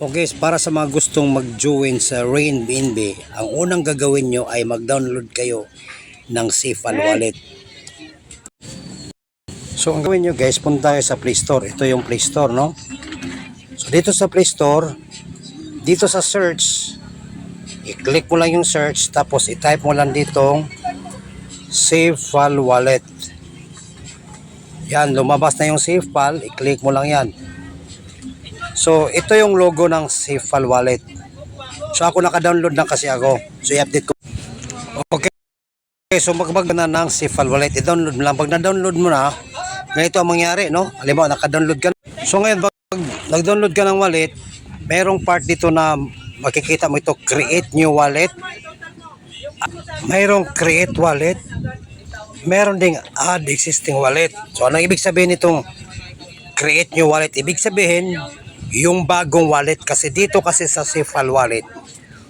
Okay, para sa mga gustong mag-join sa Rain BNB, ang unang gagawin nyo ay mag-download kayo ng Safeal Wallet. So, ang gawin nyo guys, punta kayo sa Play Store. Ito yung Play Store, no? So, dito sa Play Store, dito sa search, i-click mo lang yung search, tapos i-type mo lang ditong Safeal Wallet. Yan, lumabas na yung Safeal, i-click mo lang yan. So, ito yung logo ng Safeal Wallet. So, ako naka-download na kasi ako. So, i-update ko. Okay. So, magbag na ng Safeal Wallet. I-download mo lang. Pag na-download mo na, ganito ang mangyari, no? Halimbawa, naka-download ka na. So, ngayon, pag nag-download ka ng wallet, mayroong part dito na makikita mo ito, Create New Wallet. Mayroong Create Wallet. Meron ding Add Existing Wallet. So, anong ibig sabihin itong Create New Wallet? Ibig sabihin, yung bagong wallet. Kasi dito kasi sa Safeal Wallet,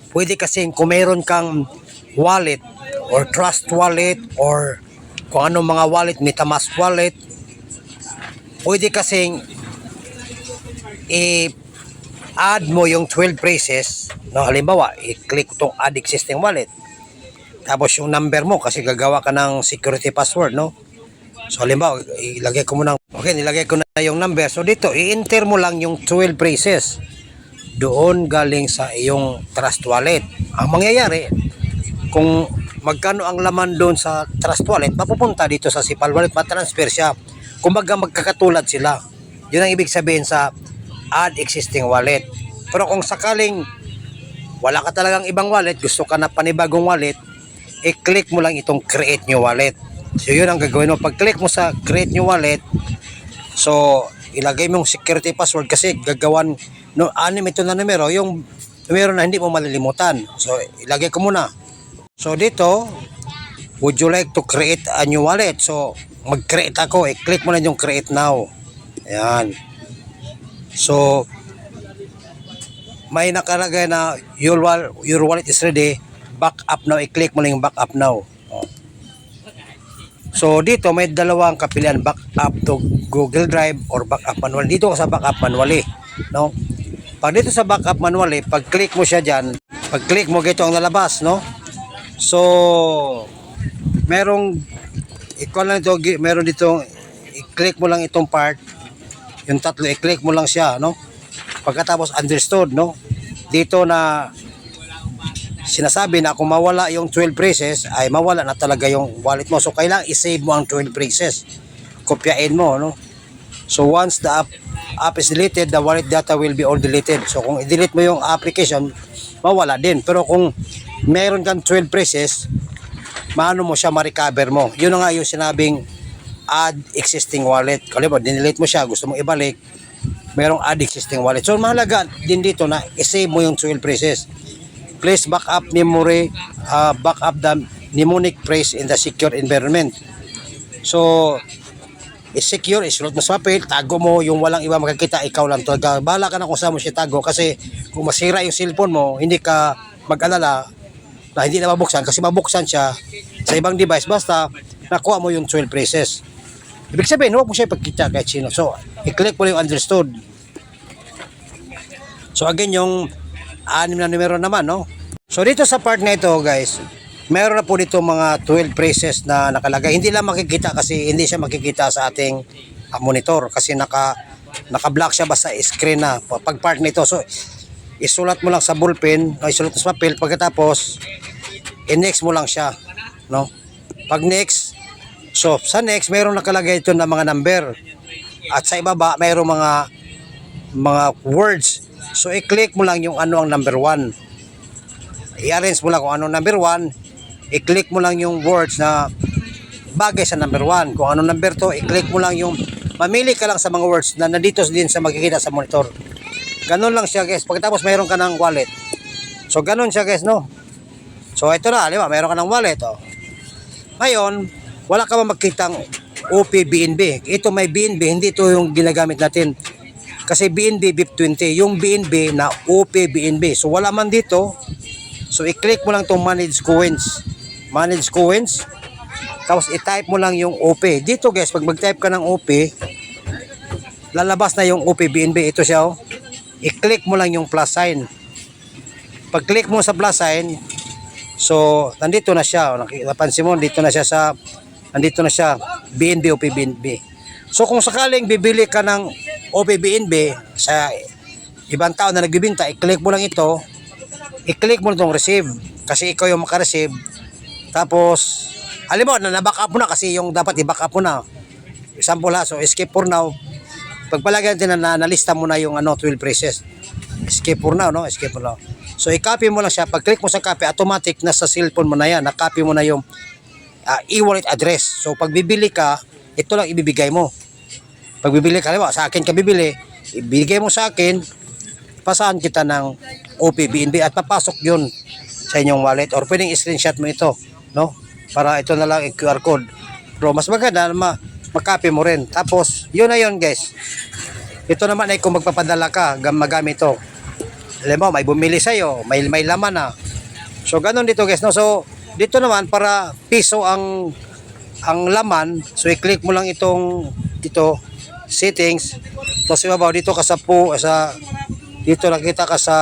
pwede kasi kung meron kang wallet or Trust Wallet or kung anong mga wallet, MetaMask Wallet, pwede kasing i-add mo yung 12 phrases, no? Halimbawa, i-click itong Add Existing Wallet, tapos yung number mo kasi gagawa ka ng security password, no? So halimbawa, ilagay ko muna, okay, nilagay ko na yung number. So dito, i-enter mo lang yung 12 phrases doon galing sa iyong Trust Wallet. Ang mangyayari, kung magkano ang laman doon sa Trust Wallet, mapupunta dito sa Safeal Wallet, matransfer siya. Kumbaga magkakatulad sila. Yun ang ibig sabihin sa Add Existing Wallet. Pero kung sakaling wala ka talagang ibang wallet, gusto ka na panibagong wallet, i-click mo lang itong Create New Wallet. So yun ang gagawin mo. Pag-click mo sa Create New Wallet, so ilagay mo yung security password kasi gagawan, no, anim ito na numero, yung numero na hindi mo malilimutan. So ilagay ko muna. So dito, would you like to create a new wallet? So mag-create ako, i-click mo na yung Create Now. Ayan. So may nakalagay na your wallet is ready, back up now, i-click mo lang yung back up now. So dito may dalawang kapilian, back up to Google Drive or back up manually. Dito ka sa back up manually, no? Pag dito sa back up manually, pag click mo siya diyan, pag click mo gito ang lalabas, no? So merong equal lang ito, meron dito, i-click mo lang itong part, yung tatlo, i-click mo lang siya, no? Pagkatapos understood, no? Dito na sinasabi na kung mawala yung 12 phrases ay mawala na talaga yung wallet mo. So kailangan i-save mo ang 12 phrases. Kopyain mo, no? So once the app is deleted, the wallet data will be all deleted. So kung i-delete mo yung application, mawala din. Pero kung meron kang 12 phrases, maano mo siya, ma-recover mo. Yun na nga yung sinabing Add Existing Wallet. Kalimutan, dinelete mo siya, gusto mong ibalik, merong Add Existing Wallet. So mahalaga din dito na i-save mo yung 12 phrases. Please back up the mnemonic phrase in the secure environment. So, secure, isulot mo sa papel, tago mo, yung walang iba makakita, ikaw lang talaga. Bahala ka na kung saan mo siya tago kasi kung masira yung cellphone mo, hindi ka mag-alala na hindi na mabuksan kasi mabuksan siya sa ibang device basta nakuha mo yung 12 phrases. Ibig sabihin, huwag mo siya ipagkita kahit sino. So, i-click mo yung understood. So, again, yung anim na numero naman, no? So dito sa part na ito guys, meron na po dito mga 12 phrases na nakalagay. Hindi lang makikita kasi hindi siya makikita sa ating monitor kasi naka-block siya basta screen na pag part nito. So isulat mo lang sa ballpen, o isulat mo sa papel, pagkatapos i-next mo lang siya, no? Pag next, so sa next meron nakalagay ito na mga number. At sa ibaba mayroong mga words. So i-click mo lang yung ano ang number 1. I-arrange mo lang kung ano number 1. I-click mo lang yung words na bagay sa number 1. Kung ano number 2, i-click mo lang yung, mamili ka lang sa mga words na nandito din sa makikita sa monitor. Ganun lang siya guys. Pagkatapos mayroon ka ng wallet. So ganun siya guys, no? So ito na, diba? Mayroon ka ng wallet, oh. Ngayon, wala ka ba makitang OP BNB? Ito may BNB, hindi ito yung ginagamit natin. Kasi BNB BIP20, yung BNB na OP BNB. So wala man dito. So i-click mo lang itong Manage Coins. Manage Coins. Tapos i-type mo lang yung OP. Dito guys, pag mag-type ka ng OP, lalabas na yung OP BNB. Ito siya, oh. i-click mo lang yung plus sign. Pag-click mo sa plus sign, so nandito na siya. Napansin mo, nandito na siya, BNB o PBNB. So kung sakaling bibili ka ng OPBNB sa ibang tao na nagbibinta, i-click mo lang ito, i-click mo itong receive kasi ikaw yung maka-receive. Tapos alam mo na back up mo na kasi yung dapat i-back up mo na. Example ha, so escape for now. Pagpalagay natin na nalista mo na yung 12 phrases. Escape for now, no? Escape for now. So i-copy mo lang siya. Pag-click mo sa copy, automatic nasa cellphone mo na yan. Na-copy mo na yung e-wallet address. So pag bibili ka, ito lang ibibigay mo. Pag bibili ka, sa akin ka bibili, ibigay mo sa akin, pasahan kita ng OPBNB at papasok yun sa inyong wallet or pwedeng screenshot mo ito, no? Para ito na lang QR code. Pero mas maganda makopy mo rin. Tapos yun na yun guys. Ito naman ay kung magpapadala ka magamit ito. Alam mo, may bumili sa'yo, may laman na. So ganun dito guys, no? So dito naman para piso ang laman, so i-click mo lang itong settings. Tapos ibabaw dito ka sa dito nakita ka sa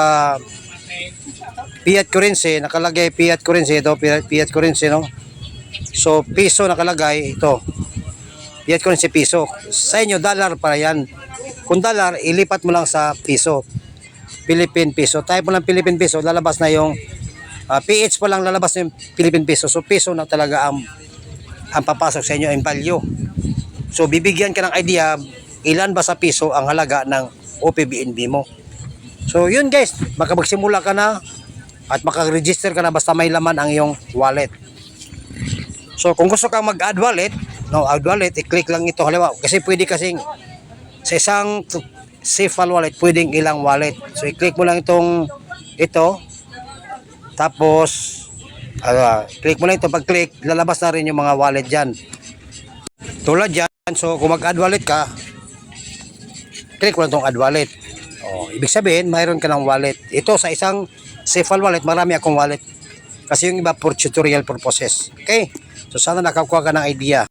fiat currency, nakalagay fiat currency ito, fiat currency, no? So piso nakalagay ito. Fiat currency piso. Sa inyo dollar para yan. Kung dollar, ilipat mo lang sa piso. Philippine peso. Type mo lang Philippine peso, lalabas na yung PH pa lang lalabas na yung Philippine peso. So piso na talaga ang papasok sa inyo in value. So bibigyan ka ng idea ilan ba sa piso ang halaga ng OPBNB mo. So yun guys, makapagsimula ka na at makaregister ka na basta may laman ang iyong wallet. So kung gusto kang mag-add wallet, add wallet, i-click lang ito halimbawa kasi pwede kasing sa isang SafeAll wallet pwedeng ilang wallet. So i-click mo lang ito tapos click mo lang ito. Pag-click, lalabas na rin yung mga wallet dyan. Tulad dyan, so kung mag-add wallet ka, click mo lang itong add wallet. Ibig sabihin, mayroon ka ng wallet. Ito sa isang SafeAll wallet, marami akong wallet. Kasi yung iba for tutorial purposes. Okay? So sana nakakuha ka ng idea.